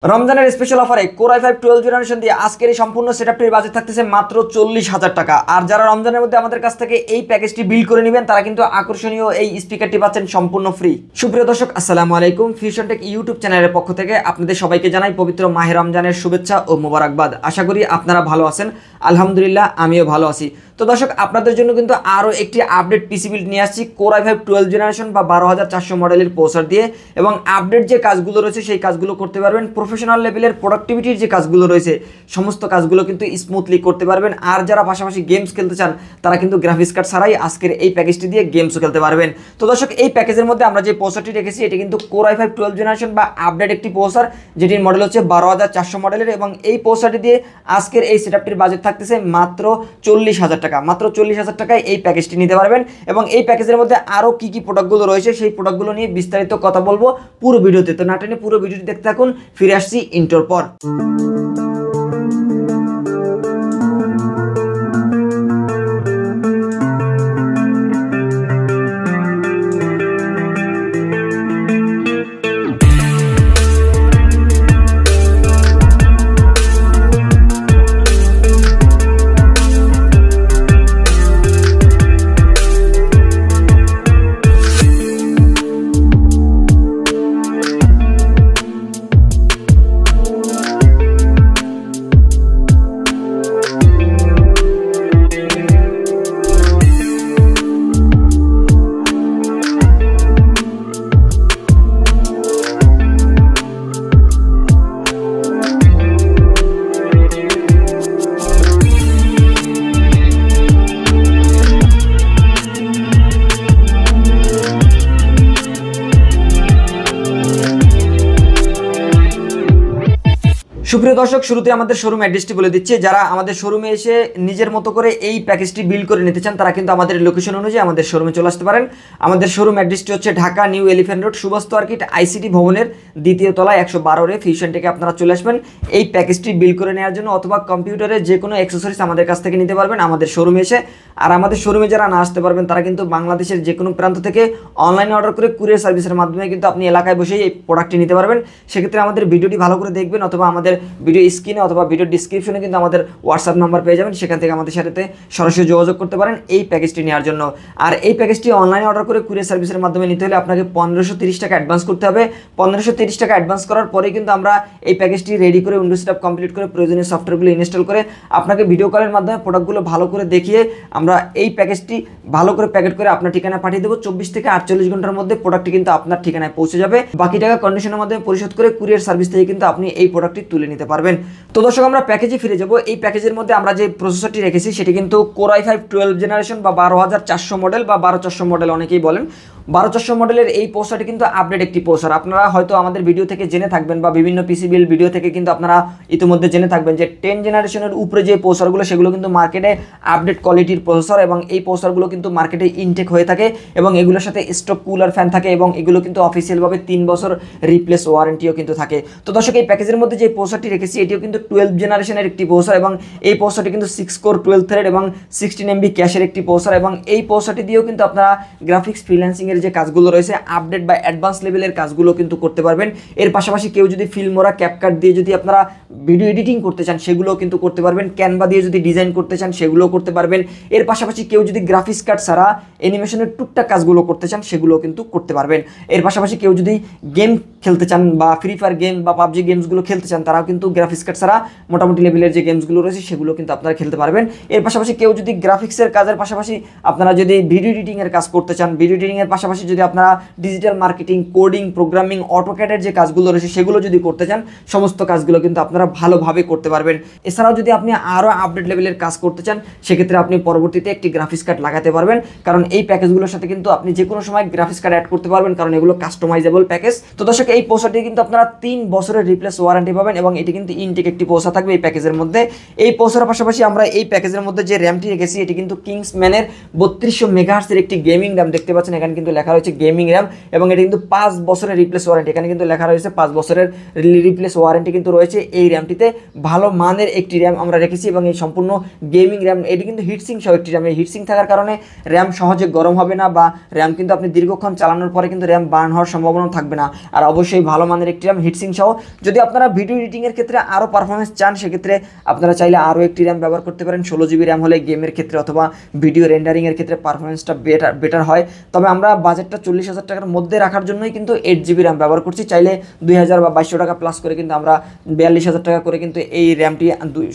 রমজানের স্পেশাল অফারে Core i5 12 generation দিয়ে আজকের এই সম্পূর্ণ সেটআপটির বাজেট থাকতেছে মাত্র 40,000 টাকা। আর যারা রমজানের মধ্যে আমাদের কাছ থেকে এই প্যাকেজটি বিল করে নেবেন তারা কিন্তু আকর্ষণীয় এই স্পিকারটি পাচ্ছেন সম্পূর্ণ ফ্রি। সুপ্রিয় দর্শক, আসসালামু আলাইকুম। ফিউশন টেক ইউটিউব চ্যানেলের পক্ষ থেকে আপনাদের সবাইকে জানাই পবিত্র মাহে রমজানের শুভেচ্ছা ও মোবারকবাদ। আশা করি আপনারা ভালো আছেন। আলহামদুলিল্লাহ, আমিও ভালো আছি। তো দর্শক, আপনাদের জন্য কিন্তু আরও একটি আপডেট পিসি বিল্ড নিয়ে আসছি Core i5 12 জেনারেশন বা 12400 মডেলের প্রসেসর দিয়ে, এবং আপডেট যে কাজগুলো রয়েছে সেই কাজগুলো করতে পারবেন। প্রফেশনাল লেভেলের প্রোডাক্টিভিটির যে কাজগুলো রয়েছে সমস্ত কাজগুলো কিন্তু স্মুথলি করতে পারবেন। আর যারা পাশাপাশি গেমস খেলতে চান তারা কিন্তু গ্রাফিক্স কার্ড ছাড়াই আজকের এই প্যাকেজটি দিয়ে গেমসও খেলতে পারবেন। তো দর্শক, এই প্যাকেজের মধ্যে আমরা যে প্রসেসরটি রেখেছি এটি কিন্তু Core i5 12 জেনারেশন বা আপডেট একটি প্রসেসর, যেটির মডেল হচ্ছে 12400 মডেলের, এবং এই প্রসেসরটি দিয়ে আজকের এই সেটআপটির বাজেট থাকতেছে মাত্র 40,000 টাকা। মাত্র 40,000 টাকায় এই প্যাকেজটি নিতে পারবেন। এবং এই প্যাকেজের মধ্যে আরও কি কি প্রোডাক্টগুলো রয়েছে সেই প্রোডাক্টগুলো নিয়ে বিস্তারিত কথা বলবো পুরো ভিডিওতে। তো না টেনে পুরো ভিডিওটি দেখতে থাকুন। ফিরে আসছি ইন্ট্রোর পর। সুপ্রিয় দর্শক, শুরুতে আমাদের শোরুম অ্যাড্রেসটি বলে দিচ্ছি। যারা আমাদের শোরুমে এসে নিজের মতো করে এই প্যাকেজটি বিল করে নিতে চান তারা কিন্তু আমাদের লোকেশন অনুযায়ী আমাদের শোরুমে চলে আসতে পারেন। আমাদের শোরুম অ্যাড্রেসটি হচ্ছে Dhaka New Elephant Road, Subastu আর্কিট আইসিটি ভবনের 2য় তলায় 112 ফিউশন টেকে আপনারা চলে আসবেন এই প্যাকেজটি বিল করে নেওয়ার জন্য, অথবা কম্পিউটারের যে কোনো অ্যাক্সেসরিজ আমাদের কাছ থেকে নিতে পারবেন আমাদের শোরুমে এসে। আর আমাদের শোরুমে যারা না আসতে পারবেন তারা কিন্তু বাংলাদেশের যে কোনো প্রান্ত থেকে অনলাইনে অর্ডার করে কুরিয়ার সার্ভিসের মাধ্যমে কিন্তু আপনি এলাকায় বসেই এই প্রোডাক্টটি নিতে পারবেন। সেক্ষেত্রে আমাদের ভিডিওটি ভালো করে দেখবেন, অথবা আমাদের ভিডিও স্ক্রিনে অথবা ভিডিও ডিসক্রিপশনে কিন্তু আমাদের হোয়াটসঅ্যাপ নাম্বার পেয়ে যাবেন। সেখান থেকে আমাদের সাথে সরাসরি যোগাযোগ করতে পারেন এই প্যাকেজটি নেওয়ার জন্য। আর এই প্যাকেজটি অনলাইনে অর্ডার করে কুরিয়ার সার্ভিসের মাধ্যমে নিতে হলে আপনাকে 1530 টাকা অ্যাডভান্স করতে হবে। 1530 টাকা অ্যাডভান্স করার পরে কিন্তু আমরা এই প্যাকেজটি রেডি করে উইন্ডোজ সেটআপ কমপ্লিট করে প্রয়োজনীয় সফটওয়্যারগুলো ইনস্টল করে আপনাকে ভিডিও কলের মাধ্যমে প্রোডাক্টগুলো ভালো করে দেখিয়ে আমরা এই প্যাকেজটি ভালো করে প্যাকেট করে আপনার ঠিকানায় পাঠিয়ে দেবো। 24 থেকে 48 ঘন্টার মধ্যে প্রোডাক্টটি কিন্তু আপনার ঠিকানায় পৌঁছে যাবে। বাকি টাকা কন্ডিশনের মাধ্যমে পরিশোধ করে কুরিয়ার সার্ভিস থেকে কিন্তু আপনি এই প্রোডাক্টটি তুলে নিতে পারবেন। তো দর্শক, আমরা প্যাকেজে ফিরে যাব। এই প্যাকেজের মধ্যে আমরা যে প্রসেসরটি রেখেছি সেটি কিন্তু Core i5 12 জেনারেশন বা 12400 মডেল বা 12400 মডেল অনেকেই বলেন। 12400 মডেলের এই প্রসেসরটি কিন্তু আপডেট একটি প্রসেসর। আপনারা হয়তো আমাদের ভিডিও থেকে জেনে থাকবেন বা বিভিন্ন পিসি বিল ভিডিও থেকে কিন্তু আপনারা ইতিমধ্যে জেনে থাকবেন যে 10 জেনারেশনের উপরে যে প্রসেসরগুলো সেগুলো কিন্তু মার্কেটে আপডেট কোয়ালিটির প্রসেসর, এবং এই প্রসেসরগুলো কিন্তু মার্কেটে ইনটেক হয়ে থাকে এবং এগুলোর সাথে স্টক কুলার ফ্যান থাকে, এবং এগুলো কিন্তু অফিসিয়ালভাবে 3 বছর রিপ্লেস ওয়ারেন্টিও কিন্তু থাকে। তো দর্শক, এই প্যাকেজের মধ্যে যে প্রসেসরটি রেখেছি এটিও কিন্তু 12 জেনারেশনের একটি প্রসেসর, এবং এই প্রসেসরটি কিন্তু 6 কোর 12 থ্রেড এবং 16 MB ক্যাশের একটি প্রসেসর। এবং এই প্রসেসরটি দিয়েও কিন্তু আপনারা গ্রাফিক্স ফ্রিল্যান্সিংয়ের যে কাজগুলো রয়েছে আপডেট বা অ্যাডভান্স লেভেলের কাজগুলো কিন্তু করতে পারবেন। এর পাশাপাশি কেউ যদি ফিল্মোরা ক্যাপকাট দিয়ে যদি আপনারা ভিডিও এডিটিং করতে চান সেগুলোও কিন্তু করতে পারবেন। ক্যানভা দিয়ে যদি ডিজাইন করতে চান সেগুলোও করতে পারবেন। এর পাশাপাশি কেউ যদি গ্রাফিক্স কার্ড ছাড়া অ্যানিমেশনের টুকটাক কাজগুলো করতে চান সেগুলোও কিন্তু করতে পারবেন। এর পাশাপাশি কেউ যদি গেম খেলতে চান বা ফ্রি ফায়ার গেম বা পাবজি গেমসগুলো খেলতে চান তারাও কিন্তু গ্রাফিক্স কার্ড ছাড়া মোটামুটি লেভেলের যে গেমসগুলো রয়েছে সেগুলো কিন্তু আপনারা খেলতে পারবেন। এর পাশাপাশি কেউ যদি গ্রাফিক্সের কাজের পাশাপাশি আপনারা যদি ভিডিও এডিটিংয়ের কাজ করতে চান, ভিডিও এডিটিংয়ের পাশাপাশি যদি আপনারা ডিজিটাল মার্কেটিং, কোডিং, প্রোগ্রামিং, অটোক্যাডের যে কাজগুলো রয়েছে সেগুলো যদি করতে চান সমস্ত কাজগুলো কিন্তু আপনারা ভালোভাবে করতে পারবেন। এছাড়াও যদি আপনি আরও আপডেট লেভেলের কাজ করতে চান সেক্ষেত্রে আপনি পরবর্তীতে একটি গ্রাফিক্স কার্ড লাগাতে পারবেন, কারণ এই প্যাকেজগুলোর সাথে কিন্তু আপনি যে কোনো সময় গ্রাফিক্স কার্ড অ্যাড করতে পারবেন, কারণ এগুলো কাস্টমাইজেবল প্যাকেজ। তো দর্শক, এই প্রসেসরটি কিন্তু আপনারা 3 বছরের রিপ্লেস ওয়ারেন্টি পাবেন, এবং এটি কিন্তু ইনটেক একটি প্রসেসর থাকবে এই প্যাকেজের মধ্যে। এই প্রসেসরের পাশাপাশি আমরা এই প্যাকেজের মধ্যে যে র্যামটি রেখেছি এটি কিন্তু কিংসম্যানের 3200 মেগাহার্টজের একটি গেমিং র্যাম দেখতে পাচ্ছেন। এখানে কিন্তু কিন্তু লেখা রয়েছে গেমিং র্যাম এবং এটা কিন্তু 5 বছরের রিপ্লেস ওয়ারেন্টি, এখানে কিন্তু লেখা রয়েছে 5 বছরের রিপ্লেস ওয়ারেন্টি কিন্তু রয়েছে এই র্যামটিতে। ভালো মানের একটি র্যাম আমরা রেখেছি এবং এই সম্পূর্ণ গেমিং র্যাম, এটি কিন্তু হিটসিং সহ একটি র্যাম। এই হিটসিং থাকার কারণে র্যাম সহজে গরম হবে না বা র্যাম কিন্তু আপনি দীর্ঘক্ষণ চালানোর পরে কিন্তু র্যাম বার্ন হওয়ার সম্ভাবনা থাকবে না। আর অবশ্যই ভালো মানের একটি র্যাম হিটসিং সহ। যদি আপনারা ভিডিও এডিটিংয়ের ক্ষেত্রে আরও পারফরমেন্স চান সেক্ষেত্রে আপনারা চাইলে আরও একটি র্যাম ব্যবহার করতে পারেন। 16 জিবি র্যাম হলে গেমের ক্ষেত্রে অথবা ভিডিও রেন্ডারিংয়ের ক্ষেত্রে পারফরমেন্সটা বেটার হয়। তবে আমরা বাজেটটা 40,000 টাকার মধ্যে রাখার জন্যই কিন্তু 8 জিবি র্যাম ব্যবহার করছি। চাইলে 2000 বা 2200 টাকা প্লাস করে কিন্তু আমরা 42,000 টাকা করে কিন্তু এই র্যামটি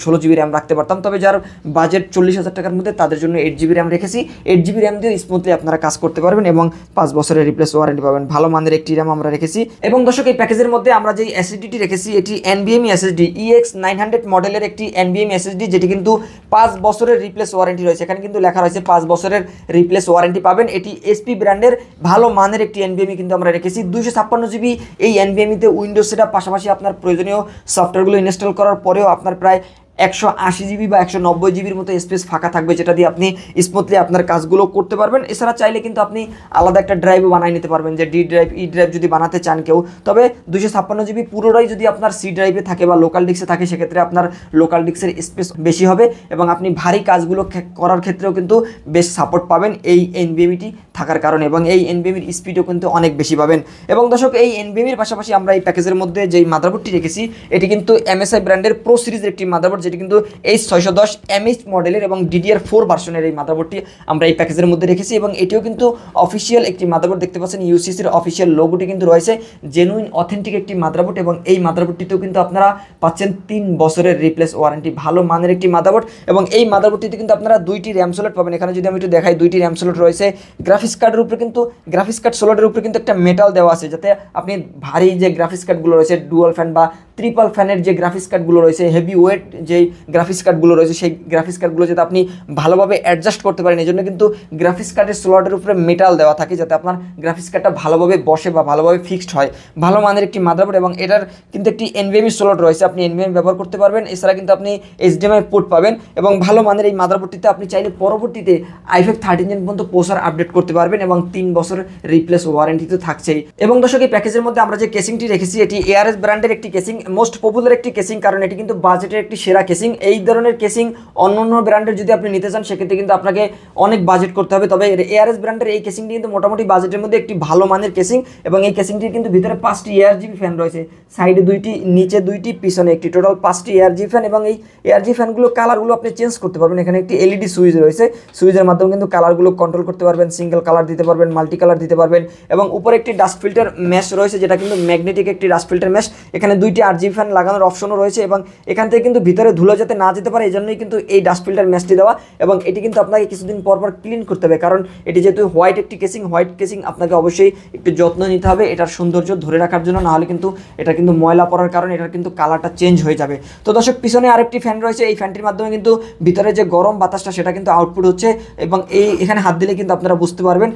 16 জিবি র্যাম রাখতে পারতাম। তবে যার বাজেট 40,000 টাকার মধ্যে তাদের জন্য 8 জিবি র্যাম রেখেছি। 8 জিবি র্যাম দিয়ে স্মুথলি আপনারা কাজ করতে পারবেন এবং 5 বছরের রিপ্লেস ওয়ারেন্টি পাবেন। ভালো মানের একটি র্যাম আমরা রেখেছি। এবং দর্শক এই প্যাকেজের মধ্যে আমরা যেই এসএসডিটি রেখেছি এটি NVMe SSD EX900 মডেলের একটি NVMe SSD, যেটি কিন্তু 5 বছরের রিপ্লেস ওয়ারেন্টি রয়েছে। এখানে কিন্তু লেখা রয়েছে 5 বছরের রিপ্লেস ওয়ারেন্টি পাবেন। এটি SP ব্র্যান্ডের ভালো মানের একটি NVMe কিন্তু আমরা রেখেছি। 256 জিবি এই NVMe-তে উইন্ডোজ সেটআপ পাশাপাশি আপনার প্রয়োজনীয় সফটওয়্যারগুলো ইনস্টল করার পরেও আপনার প্রায় 180 জিবি বা 190 জিবির মতো স্পেস ফাঁকা থাকবে, যেটা দিয়ে আপনি স্মুথলি আপনার কাজগুলো করতে পারবেন। এছাড়া চাইলে কিন্তু আপনি আলাদা একটা ড্রাইভও বানিয়ে নিতে পারবেন, যে D ড্রাইভ E ড্রাইভ যদি বানাতে চান কেউ। তবে 256 জিবি পুরোটাই যদি আপনার C ড্রাইভে থাকে বা লোকাল ডিস্কে থাকে সেক্ষেত্রে আপনার লোকাল ডিস্কের স্পেস বেশি হবে এবং আপনি ভারী কাজগুলো করার ক্ষেত্রেও কিন্তু বেশ সাপোর্ট পাবেন এই NVMe-টি থাকার কারণে, এবং এই NVMe-র স্পিডও কিন্তু অনেক বেশি পাবেন। এবং দর্শক এই NVMe-র পাশাপাশি আমরা এই প্যাকেজের মধ্যে যেই মাদারবোর্ডটি রেখেছি এটি কিন্তু MSI ব্র্যান্ডের প্রো সিরিজের একটি মাদারবোর্ড, যেটি কিন্তু H610 MH মডেলের এবং DDR4 ভার্সনের এই মাদারবোর্ডটি আমরা এই প্যাকেজের মধ্যে রেখেছি। এবং এটিও কিন্তু অফিসিয়াল একটি মাদারবোর্ড, দেখতে পাচ্ছেন UCC-র অফিসিয়াল লোগোটি কিন্তু রয়েছে। জেনুইন অথেন্টিক একটি মাদারবোর্ড এবং এই মাদারবোর্ডটিতেও কিন্তু আপনারা পাচ্ছেন 3 বছরের রিপ্লেস ওয়ারেন্টি। ভালো মানের একটি মাদারবোর্ড এবং এই মাদারবোর্ডটিতে কিন্তু আপনারা 2টি র্যাম স্লট পাবেন। এখানে যদি আমি একটু দেখাই 2টি র্যাম স্লট রয়েছে। গ্রাফিক্স কার্ডের উপরে কিন্তু গ্রাফিক্স কার্ড স্লটের উপরে কিন্তু একটা মেটাল দেওয়া আছে, যাতে আপনি ভারী যে গ্রাফিক্স কার্ডগুলো রয়েছে ডুয়াল ফ্যান বা ট্রিপল ফ্যানের যে গ্রাফিক্স কার্ডগুলো রয়েছে, হেভি ওয়েট যেই গ্রাফিক্স কার্ডগুলো রয়েছে সেই গ্রাফিক্স কার্ডগুলো যাতে আপনি ভালোভাবে অ্যাডজাস্ট করতে পারেন, এই জন্য কিন্তু গ্রাফিক্স কার্ডের স্লটের উপরে মেটাল দেওয়া থাকে, যাতে আপনার গ্রাফিক্স কার্ডটা ভালোভাবে বসে বা ভালোভাবে ফিক্সড হয়। ভালো মানের একটি মাদারবোর্ড এবং এটার কিন্তু একটি NVMe স্লট রয়েছে, আপনি NVMe ব্যবহার করতে পারবেন। এছাড়া কিন্তু আপনি HDMI পোর্ট পাবেন এবং ভালো মানের এই মাদারবোর্ডটিতে আপনি চাইলে পরবর্তীতে i5 13 জেন পর্যন্ত প্রসেসর আপডেট করতে পারবেন এবং 3 বছরের রিপ্লেস ওয়ারেন্টি তো থাকছেই। এবং দর্শক এই প্যাকেজের মধ্যে আমরা যে কেসিংটি রেখেছি এটি ARS ব্র্যান্ডের একটি কেসিং, মোস্ট পপুলার একটি কেসিং, কারণ এটি কিন্তু বাজেটের একটি সেরা কেসিং। এই ধরনের কেসিং অন্য ব্র্যান্ডের যদি আপনি নিতে চান সেক্ষেত্রে কিন্তু আপনাকে অনেক বাজেট করতে হবে। তবে ARS ব্র্যান্ডের এই কেসিংটি কিন্তু মোটামুটি বাজেটের মধ্যে একটি ভালো মানের কেসিং এবং এই কেসিংটির কিন্তু ভিতরে 5টি ARGB ফ্যান রয়েছে, সাইডে 2টি, নিচে 2টি, পিছনে একটি, টোটাল 5টি ARGB ফ্যান। এবং এই ARGB ফ্যানগুলো কালারগুলো আপনি চেঞ্জ করতে পারবেন। এখানে একটি LED সুইচ রয়েছে, সুইচের মাধ্যমে কিন্তু কালারগুলো কন্ট্রোল করতে পারবেন। সিঙ্গেল কালার দিতে পারবেন, মাল্টি কালার দিতে পারবেন এবং উপরে একটি ডাস্ট ফিল্টার ম্যাশ রয়েছে, যেটা কিন্তু ম্যাগনেটিক একটি ডাস্ট ফিল্টার ম্যাশ। এখানে 2টি RGB ফ্যান লাগানোর অপশনও রয়েছে এবং এখান থেকে কিন্তু ভিতরে ধুলো যাতে না যেতে পারে এই জন্যই কিন্তু এই ডাস্ট ফিল্টার ম্যাশটি দেওয়া। এবং এটি কিন্তু আপনাকে কিছুদিন পর ক্লিন করতে হবে, কারণ এটি যেহেতু হোয়াইট একটি কেসিং, হোয়াইট কেসিং আপনাকে অবশ্যই একটু যত্ন নিতে হবে এটার সৌন্দর্য ধরে রাখার জন্য, নাহলে কিন্তু এটা কিন্তু ময়লা পড়ার কারণে এটার কিন্তু কালারটা চেঞ্জ হয়ে যাবে। তো দর্শক পিছনে আরেকটি ফ্যান রয়েছে, এই ফ্যানটির মাধ্যমে কিন্তু ভিতরে যে গরম বাতাসটা সেটা কিন্তু আউটপুট হচ্ছে এবং এখানে হাত দিলে কিন্তু আপনারা বুঝতে পারবেন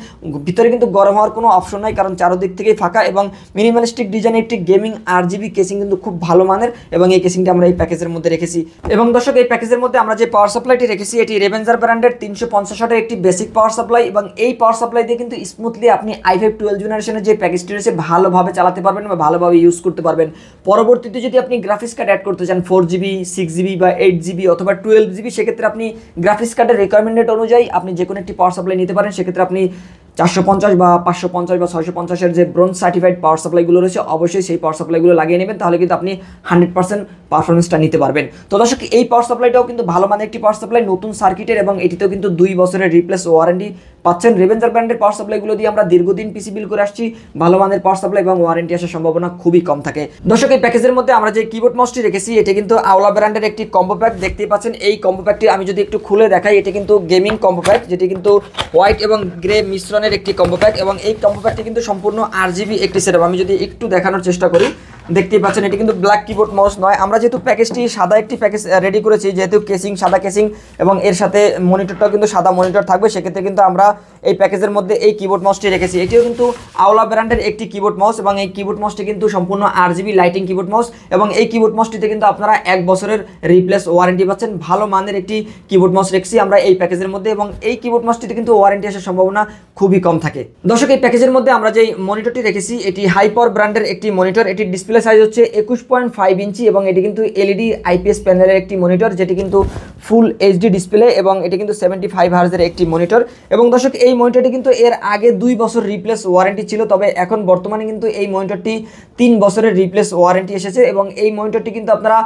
ভিতরে কিন্তু গরম হওয়ার কোনো অপশন নাই, কারণ চারদিক থেকেই ফাঁকা এবং মিনিমালিস্টিক ডিজাইনের একটি গেমিং RGB কেসিং কিন্তু খুব ভালো মানের এবং এই কেসিংটা আমরা এই প্যাকেজের মধ্যে রেখেছি। এবং দর্শক এই প্যাকেজের মধ্যে আমরা যে পাওয়ার সাপ্লাইটি রেখেছি এটি রেভেঞ্জার ব্র্যান্ডের 350 ওয়াটের একটি বেসিক পাওয়ার সাপ্লাই এবং এই পাওয়ার সাপ্লাই দিয়ে কিন্তু স্মুথলি আপনি i5 12 জেনারেশনের যে প্যাকেজটি রয়েছে ভালোভাবে চালাতে পারবেন বা ভালোভাবে ইউজ করতে পারবেন। পরবর্তীতে যদি আপনি গ্রাফিক্স কার্ড অ্যাড করতে চান 4GB 6GB বা 8GB অথবা 12GB, সেক্ষেত্রে আপনি গ্রাফিক্স কার্ডের রিকোয়ারমেন্ট অনুযায়ী আপনি যে কোনো একটি পাওয়ার সাপ্লাই নিতে পারেন। সেক্ষেত্রে আপনি 450 বা 550 বা 650-এর যে ব্রোঞ্জ সার্টিফাইড পাওয়ার সাপ্লাইগুলো রয়েছে অবশ্যই সেই পাওয়ার সাপ্লাইগুলো লাগিয়ে নেবেন, তাহলে কিন্তু আপনি 100% পারফরমেন্সটা নিতে পারবেন। তো দর্শক এই পাওয়ার সাপ্লাইটাও কিন্তু ভালো মানের একটি পাওয়ার সাপ্লাই, নতুন সার্কিটের এবং এটিতেও কিন্তু 2 বছরের রিপ্লেস ওয়ারেন্টি পাচ্ছেন। রেভেঞ্জার ব্র্যান্ডের পাওয়ার সাপ্লাইগুলো দিয়ে আমরা দীর্ঘদিন পিসি বিল করে আসছি, ভালো মানের পাওয়ার সাপ্লাই এবং ওয়ারেন্টি আসার সম্ভাবনা খুবই কম থাকে। দর্শক এই প্যাকেজের মধ্যে আমরা যে কিবোর্ড মাউসটি রেখেছি এটি কিন্তু আওলা ব্র্যান্ডের একটি কম্বো প্যাক, দেখতেই পাচ্ছেন। এই কম্বো প্যাকটি আমি যদি একটু খুলে দেখাই, এটি কিন্তু গেমিং কম্বো প্যাক, যেটি কিন্তু হোয়াইট এবং গ্রে মিশ্রণের একটি কম্বো প্যাক এবং এই কম্বো প্যাকটি কিন্তু সম্পূর্ণ RGB একটি সেটআপ। আমি যদি একটু দেখানোর চেষ্টা করি, দেখতেই পাচ্ছেন এটি কিন্তু ব্ল্যাক কিবোর্ড মাউস নয়। আমরা যেহেতু প্যাকেজটি সাদা একটি প্যাকেজ রেডি করেছি, যেহেতু কেসিং সাদা কেসিং এবং এর সাথে মনিটরটাও কিন্তু সাদা মনিটর থাকবে, সেক্ষেত্রে কিন্তু আমরা এই প্যাকেজের মধ্যে এই কিবোর্ড মাউসটি রেখেছি। এটিও কিন্তু আওলা ব্র্যান্ডের একটি কিবোর্ড মাউস এবং এই কিবোর্ড মাউসটি কিন্তু সম্পূর্ণ RGB লাইটিং কিবোর্ড মাউস এবং এই কিবোর্ড মাউসটিতে কিন্তু আপনারা 1 বছরের রিপ্লেস ওয়ারেন্টি পাচ্ছেন। ভালো মানের একটি কিবোর্ড মাউস রেখেছি আমরা এই প্যাকেজের মধ্যে এবং এই কিবোর্ড মাউসটিতে কিন্তু ওয়ারেন্টি আসার সম্ভাবনা খুবই কম থাকে। দর্শক, এই প্যাকেজের মধ্যে আমরা যেই মনিটরটি রেখেছি এটি হাইপাওয়ার ব্র্যান্ডের একটি মনিটর। এটির ডিসপ্লে সাইজ হচ্ছে 21.5 ইঞ্চি এবং এটি কিন্তু LED IPS প্যানেলের একটি মনিটর, যেটি কিন্তু ফুল HD ডিসপ্লে এবং এটি কিন্তু 75 হার্জের একটি মনিটর। এবং দর্শক, এই মনিটরটি কিন্তু এর আগে 2 বছর রিপ্লেস ওয়ারেন্টি ছিল, তবে এখন বর্তমানে কিন্তু এই মনিটরটি 3 বছরের রিপ্লেস ওয়ারেন্টি এসেছে এবং এই মনিটরটি কিন্তু আপনারা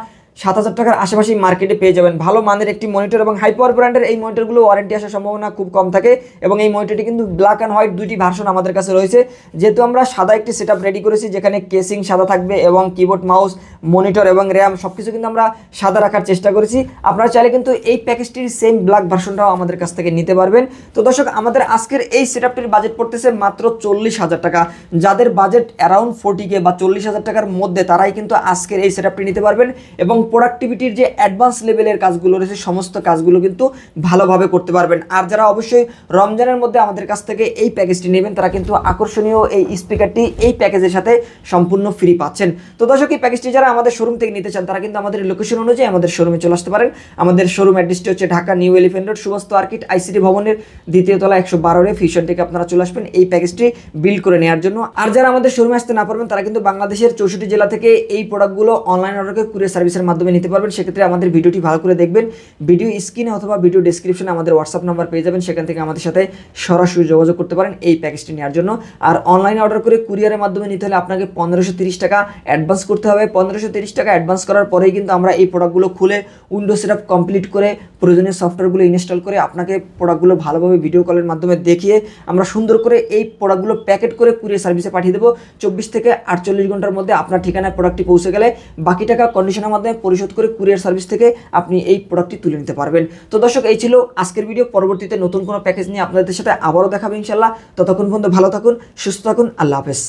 7,000 টাকার আশেপাশেই মার্কেটে পেয়ে যাবেন। ভালো মানের একটি মনিটর এবং হাইপাওয়ার ব্র্যান্ডের এই মনিটরগুলো ওয়ারেন্টি আসার সম্ভাবনা খুব কম থাকে এবং এই মনিটরটি কিন্তু ব্ল্যাক অ্যান্ড হোয়াইট দুইটি ভার্সন আমাদের কাছে রয়েছে। যেহেতু আমরা সাদা একটি সেটআপ রেডি করেছি, যেখানে কেসিং সাদা থাকবে এবং কিবোর্ড মাউস মনিটর এবং র্যাম সবকিছু কিন্তু আমরা সাদা রাখার চেষ্টা করেছি। আপনারা চাইলে কিন্তু এই প্যাকেজটির সেম ব্ল্যাক ভার্সনটাও আমাদের কাছ থেকে নিতে পারবেন। তো দর্শক, আমাদের আজকের এই সেটআপটির বাজেট পড়তেছে মাত্র 40,000 টাকা। যাদের বাজেট অ্যারাউন্ড 40K বা 40,000 টাকার মধ্যে তারাই কিন্তু আজকের এই সেটআপটি নিতে পারবেন এবং প্রোডাক্টিভিটির যে অ্যাডভান্স লেভেলের কাজগুলো রয়েছে সমস্ত কাজগুলো কিন্তু ভালোভাবে করতে পারবেন। আর যারা অবশ্যই রমজানের মধ্যে আমাদের কাছ থেকে এই প্যাকেজটি নেবেন তারা কিন্তু আকর্ষণীয় এই স্পিকারটি এই প্যাকেজের সাথে সম্পূর্ণ ফ্রি পাচ্ছেন। তো দর্শক, এই প্যাকেজটি যারা আমাদের শোরুম থেকে নিতে চান তারা কিন্তু আমাদের লোকেশন অনুযায়ী আমাদের শোরুমে চলে আসতে পারেন। আমাদের শোরুম অ্যাড্রেসটি হচ্ছে Dhaka New Elephant road, Subastu আর্কিট ICT ভবনের 2য় তলা 112 ফিউশন থেকে আপনারা চলে আসবেন এই প্যাকেজটি বিল্ড করে নেওয়ার জন্য। আর যারা আমাদের শোরুমে আসতে না পারবেন তারা কিন্তু বাংলাদেশের 64 জেলা থেকে এই প্রোডাক্টগুলো অনলাইন অর্ডার কুরিয়ার সার্ভিসের মাধ্যমে নিতে পারবেন। সেক্ষেত্রে আমাদের ভিডিওটি ভালো করে দেখবেন। ভিডিও স্ক্রিনে অথবা ভিডিও ডেসক্রিপশনে আমাদের হোয়াটসঅ্যাপ নাম্বার পেয়ে যাবেন, সেখান থেকে আমাদের সাথে সরাসরি যোগাযোগ করতে পারেন এই প্যাকেজটি নেওয়ার জন্য। আর অনলাইনে অর্ডার করে কুরিয়ারের মাধ্যমে নিতে হলে আপনাকে 1530 টাকা অ্যাডভান্স করতে হবে। 1530 টাকা অ্যাডভান্স করার পরেই কিন্তু আমরা এই প্রোডাক্টগুলো খুলে উইন্ডোজ সেটআপ কমপ্লিট করে প্রয়োজনীয় সফটওয়্যারগুলো ইনস্টল করে আপনাকে প্রোডাক্টগুলো ভালোভাবে ভিডিও কলের মাধ্যমে দেখিয়ে আমরা সুন্দর করে এই প্রোডাক্টগুলো প্যাকেট করে কুরিয়ার সার্ভিসে পাঠিয়ে দেবো। 24 থেকে 48 ঘন্টার মধ্যে আপনার ঠিকানায় প্রোডাক্টটি পৌঁছে গেলে বাকি টাকা কন্ডিশনের মাধ্যমে পরিশোধ করে কুরিয়ার সার্ভিস থেকে আপনি এই প্রোডাক্টটি তুলে নিতে পারবেন। তো দর্শক, এই ছিল আজকের ভিডিও। পরবর্তীতে নতুন কোনো প্যাকেজ নিয়ে আপনাদের সাথে আবারও দেখাবো ইনশাল্লাহ। ততক্ষণ পর্যন্ত ভালো থাকুন, সুস্থ থাকুন, আল্লাহ হাফেজ।